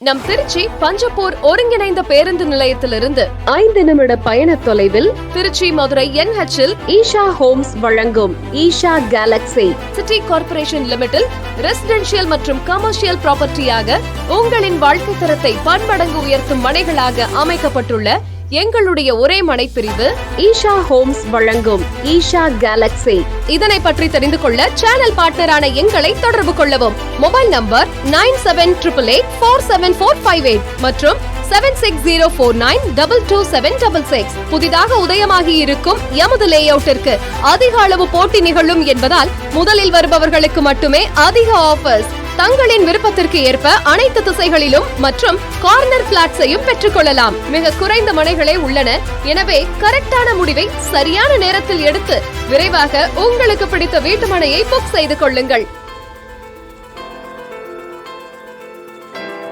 நம் திருச்சி பஞ்சப்பூர் ஒருங்கிணைந்த பேருந்து நிலையத்திலிருந்து 5 நிமிட பயண தொலைவில் திருச்சி மதுரை NH-இல் ஈஷா ஹோம்ஸ் வழங்கும் Isha Galaxy city corporation limited residential மற்றும் கமர்ஷியல் ப்ராப்பர்ட்டியாக உங்களின் வாழ்க்கை தரத்தை பன்மடங்கு உயர்த்தும் மனைகளாக அமைக்கப்பட்டுள்ள எங்களுடைய ஒரே மனை பிரிவு ஈஷா ஹோம்ஸ் வழங்கும் ஈஷா கேலக்ஸி. இதனை பற்றி தெரிந்து கொள்ள சேனல் பார்ட்னரான எங்களை தொடர்பு கொள்ளவும். மொபைல் நம்பர் 9788847458 மற்றும் 7604922766. புதிதாக உதயமாகி இருக்கும் எமது லேஅவுட்டிற்கு அதிக அளவு போட்டி நிகழும் என்பதால் முதலில் வருபவர்களுக்கு மட்டுமே அதிக ஆஃபர்ஸ். தங்களின் விருப்பத்திற்கு ஏற்ப அனைத்து திசைகளிலும் மற்றும் கார்னர் பிளாட்ஸையும் பெற்றுக் கொள்ளலாம். மிக குறைந்த மனைகளே உள்ளன. எனவே கரெக்டான முடிவை சரியான நேரத்தில் எடுத்து விரைவாக உங்களுக்கு பிடித்த வீட்டு மனையை புக் செய்து கொள்ளுங்கள்.